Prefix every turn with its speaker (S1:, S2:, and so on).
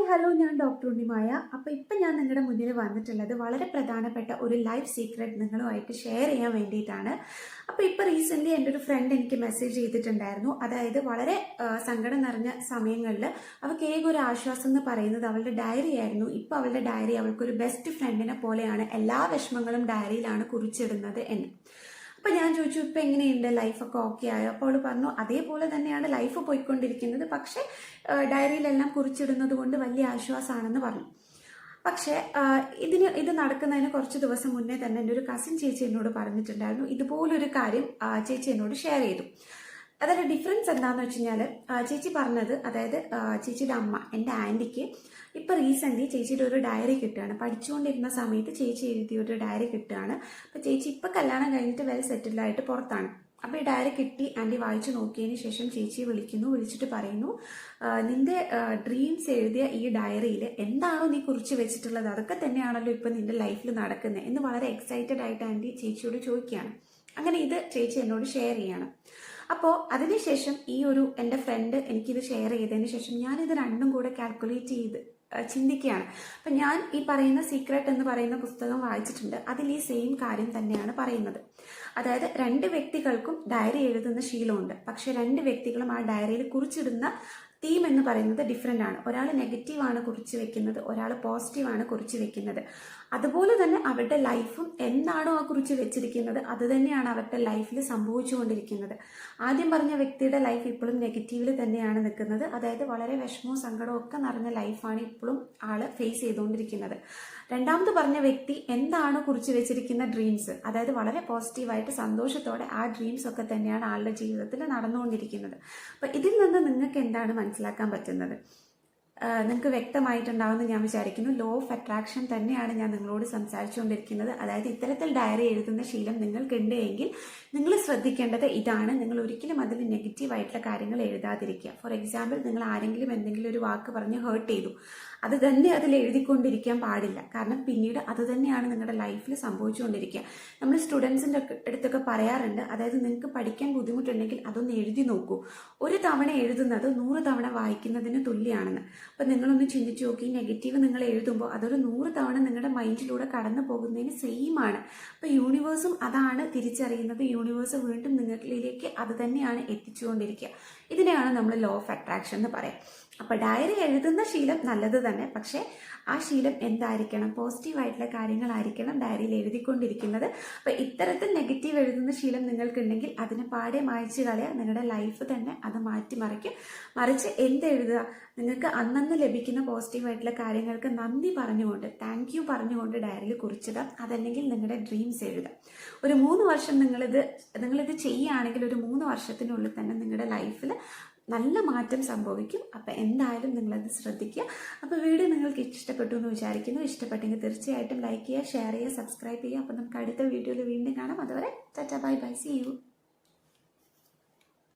S1: Hello, ഞാൻ doctor Unnimaya. അപ്പോൾ ഇപ്പം ഞാൻ നിങ്ങളുടെ മുന്നിൽ വന്നിട്ടുള്ളത് വളരെ പ്രധാനപ്പെട്ട ഒരു ലൈഫ് സീക്രട്ട് നിങ്ങളുമായിട്ട് ഷെയർ ചെയ്യാൻ വേണ്ടിയിട്ടാണ്. അപ്പോൾ ഇപ്പോൾ റീസെൻ്റ്ലി എൻ്റെ ഒരു ഫ്രണ്ട് എനിക്ക് മെസ്സേജ് ചെയ്തിട്ടുണ്ടായിരുന്നു. അതായത് വളരെ സങ്കടം നിറഞ്ഞ സമയങ്ങളിൽ അവൾക്ക് ഒരു ആശ്വാസം എന്ന് പറയുന്നത് അവളുടെ ഡയറി ആയിരുന്നു. ഇപ്പോൾ അവളുടെ ഡയറി അവൾക്കൊരു ബെസ്റ്റ് ഫ്രണ്ടിനെ പോലെയാണ്. എല്ലാ വിഷമങ്ങളും ഡയറിയിലാണ് കുറിച്ചിടുന്നത് എന്ന്. അപ്പം ഞാൻ ചോദിച്ചു, ഇപ്പം എങ്ങനെയുണ്ട്, ലൈഫൊക്കെ ഓക്കെ ആയോ? അപ്പോൾ അവൾ പറഞ്ഞു, അതേപോലെ തന്നെയാണ് ലൈഫ് പോയിക്കൊണ്ടിരിക്കുന്നത്, പക്ഷേ ഡയറിയിലെല്ലാം കുറിച്ചിടുന്നത് കൊണ്ട് വലിയ ആശ്വാസമാണെന്ന് പറഞ്ഞു. പക്ഷേ ഇത് നടക്കുന്നതിന് കുറച്ച് ദിവസം മുന്നേ തന്നെ എൻ്റെ ഒരു കസിൻ ചേച്ചി എന്നോട് പറഞ്ഞിട്ടുണ്ടായിരുന്നു. ഇതുപോലൊരു കാര്യം ചേച്ചി എന്നോട് ഷെയർ ചെയ്തു. അതിൻ്റെ ഡിഫറൻസ് എന്താണെന്ന് വെച്ച് കഴിഞ്ഞാൽ, ചേച്ചി പറഞ്ഞത്, അതായത് ചേച്ചിയുടെ അമ്മ, എൻ്റെ ആൻറ്റിക്ക് ഇപ്പോൾ റീസെൻ്റ്ലി ചേച്ചിയുടെ ഒരു ഡയറി കിട്ടുകയാണ്. പഠിച്ചുകൊണ്ടിരുന്ന സമയത്ത് ചേച്ചി എഴുതിയ ഒരു ഡയറി കിട്ടുകയാണ്. അപ്പോൾ ചേച്ചി ഇപ്പോൾ കല്യാണം കഴിഞ്ഞിട്ട് വെൽ സെറ്റിൽഡായിട്ട് പുറത്താണ്. അപ്പോൾ ഈ ഡയറി കിട്ടി, ആൻറ്റി വായിച്ചു നോക്കിയതിന് ശേഷം ചേച്ചിയെ വിളിച്ചിട്ട് പറയുന്നു, നിൻ്റെ ഡ്രീംസ് എഴുതിയ ഈ ഡയറിയിൽ എന്താണോ നീ കുറിച്ച് വെച്ചിട്ടുള്ളത് അതൊക്കെ തന്നെയാണല്ലോ ഇപ്പോൾ നിൻ്റെ ലൈഫിൽ നടക്കുന്നത് എന്ന് വളരെ എക്സൈറ്റഡ് ആയിട്ട് ആൻറ്റി ചേച്ചിയോട് ചോദിക്കുകയാണ്. അങ്ങനെ ഇത് ചേച്ചി എന്നോട് ഷെയർ ചെയ്യണം. അപ്പോൾ അതിനുശേഷം എൻ്റെ ഫ്രണ്ട് എനിക്കിത് ഷെയർ ചെയ്തതിന് ശേഷം ഞാനിത് രണ്ടും കൂടെ കാൽക്കുലേറ്റ് ചെയ്ത് ചിന്തിക്കുകയാണ്. അപ്പം ഞാൻ ഈ പറയുന്ന സീക്രട്ട് എന്ന് പറയുന്ന പുസ്തകം വായിച്ചിട്ടുണ്ട്. അതിൽ ഈ സെയിം കാര്യം തന്നെയാണ് പറയുന്നത്. അതായത് രണ്ട് വ്യക്തികൾക്കും ഡയറി എഴുതുന്ന ശീലമുണ്ട്. പക്ഷെ രണ്ട് വ്യക്തികളും ആ ഡയറിയിൽ കുറിച്ചിടുന്ന തീം എന്ന് പറയുന്നത് ഡിഫറെൻ്റ് ആണ്. ഒരാൾ നെഗറ്റീവാണ് കുറിച്ച് വെക്കുന്നത്, ഒരാൾ പോസിറ്റീവാണ് കുറിച്ച് വെക്കുന്നത്. അതുപോലെ തന്നെ അവരുടെ ലൈഫും എന്താണോ ആ കുറിച്ച് വെച്ചിരിക്കുന്നത് അത് തന്നെയാണ് അവരുടെ ലൈഫിൽ സംഭവിച്ചുകൊണ്ടിരിക്കുന്നത്. ആദ്യം പറഞ്ഞ വ്യക്തിയുടെ ലൈഫ് ഇപ്പോഴും നെഗറ്റീവിൽ തന്നെയാണ് നിൽക്കുന്നത്. അതായത് വളരെ വിഷമവും സങ്കടവും ഒക്കെ നിറഞ്ഞ ലൈഫാണ് ഇപ്പോഴും ആള് ഫേസ് ചെയ്തുകൊണ്ടിരിക്കുന്നത്. രണ്ടാമത് പറഞ്ഞ വ്യക്തി എന്താണ് കുറിച്ച് വെച്ചിരിക്കുന്ന ഡ്രീംസ്, അതായത് വളരെ പോസിറ്റീവായിട്ട് സന്തോഷത്തോടെ ആ ഡ്രീംസ് ഒക്കെ തന്നെയാണ് ആളുടെ ജീവിതത്തിൽ നടന്നുകൊണ്ടിരിക്കുന്നത്. അപ്പം ഇതിൽ നിന്ന് നിങ്ങൾക്ക് എന്താണ് മനസ്സിലാക്കാൻ പറ്റുന്നത്? നിങ്ങൾക്ക് വ്യക്തമായിട്ടുണ്ടാവുമെന്ന് ഞാൻ വിചാരിക്കുന്നു. ലോ ഓഫ് അട്രാക്ഷൻ തന്നെയാണ് ഞാൻ നിങ്ങളോട് സംസാരിച്ചുകൊണ്ടിരിക്കുന്നത്. അതായത് ഇത്തരത്തിൽ ഡയറി എഴുതുന്ന ശീലം നിങ്ങൾക്കുണ്ട് എങ്കിൽ നിങ്ങൾ ശ്രദ്ധിക്കേണ്ടത് ഇതാണ്: നിങ്ങൾ ഒരിക്കലും അതിൽ നെഗറ്റീവായിട്ടുള്ള കാര്യങ്ങൾ എഴുതാതിരിക്കുക. ഫോർ എക്സാമ്പിൾ, നിങ്ങൾ ആരെങ്കിലും എന്തെങ്കിലും ഒരു വാക്ക് പറഞ്ഞ് ഹേർട്ട് ചെയ്തു, അത് തന്നെ അതിൽ എഴുതിക്കൊണ്ടിരിക്കാൻ പാടില്ല. കാരണം പിന്നീട് അത് തന്നെയാണ് നിങ്ങളുടെ ലൈഫിൽ സംഭവിച്ചുകൊണ്ടിരിക്കുക. നമ്മൾ സ്റ്റുഡൻസിൻ്റെ അടുത്തൊക്കെ പറയാറുണ്ട്, അതായത് നിങ്ങൾക്ക് പഠിക്കാൻ ബുദ്ധിമുട്ടുണ്ടെങ്കിൽ അതൊന്ന് എഴുതി നോക്കൂ. ഒരു തവണ എഴുതുന്നത് 100 തവണ വായിക്കുന്നതിന് തുല്യമാണെന്ന്. അപ്പം നിങ്ങളൊന്ന് ചിന്തിച്ചു നോക്കി, നെഗറ്റീവ് നിങ്ങൾ എഴുതുമ്പോൾ അതൊരു 100 തവണ നിങ്ങളുടെ മൈൻഡിലൂടെ കടന്നു പോകുന്നതിന് സെയിം ആണ്. അപ്പം യൂണിവേഴ്സും അതാണ് തിരിച്ചറിയുന്നത്. യൂണിവേഴ്സ് വീണ്ടും നിങ്ങളിലേക്ക് അത് തന്നെയാണ് എത്തിച്ചുകൊണ്ടിരിക്കുക. ഇതിനെയാണ് നമ്മൾ ലോ ഓഫ് അട്രാക്ഷൻ എന്ന് പറയാം. അപ്പം ഡയറി എഴുതുന്ന ശീലം നല്ലത് തന്നെ, പക്ഷേ ആ ശീലം എന്തായിരിക്കണം? പോസിറ്റീവായിട്ടുള്ള കാര്യങ്ങളായിരിക്കണം ഡയറിയിൽ എഴുതിക്കൊണ്ടിരിക്കുന്നത്. അപ്പം ഇത്തരത്തിൽ നെഗറ്റീവ് എഴുതുന്ന ശീലം നിങ്ങൾക്കുണ്ടെങ്കിൽ അതിനെ പാടെ മായ്ച്ചു കളയുക. നിങ്ങളുടെ ലൈഫ് തന്നെ അത് മാറ്റിമറിക്കും. മറിച്ച് എന്തെഴുതുക? നിങ്ങൾക്ക് അന്നന്ന് ലഭിക്കുന്ന പോസിറ്റീവായിട്ടുള്ള കാര്യങ്ങൾക്ക് നന്ദി പറഞ്ഞുകൊണ്ട്, താങ്ക് യു പറഞ്ഞുകൊണ്ട് ഡയറിയിൽ കുറിച്ചിടാം. അതല്ലെങ്കിൽ നിങ്ങളുടെ ഡ്രീംസ് എഴുതാം. ഒരു 3 വർഷം നിങ്ങളിത് ചെയ്യുകയാണെങ്കിൽ ഒരു 3 വർഷത്തിനുള്ളിൽ തന്നെ നിങ്ങളുടെ ലൈഫിൽ നല്ല മാറ്റം സംഭവിക്കും. അപ്പം എന്തായാലും നിങ്ങളത് ശ്രദ്ധിക്കുക. അപ്പോൾ വീഡിയോ നിങ്ങൾക്ക് ഇഷ്ടപ്പെട്ടു എന്ന് വിചാരിക്കുന്നു. ഇഷ്ടപ്പെട്ടെങ്കിൽ തീർച്ചയായിട്ടും ലൈക്ക് ചെയ്യുക, ഷെയർ ചെയ്യുക, സബ്സ്ക്രൈബ് ചെയ്യുക. അപ്പോൾ നമുക്ക് അടുത്ത വീഡിയോയിൽ വീണ്ടും കാണാം. അതുവരെ tata, bye bye, see U.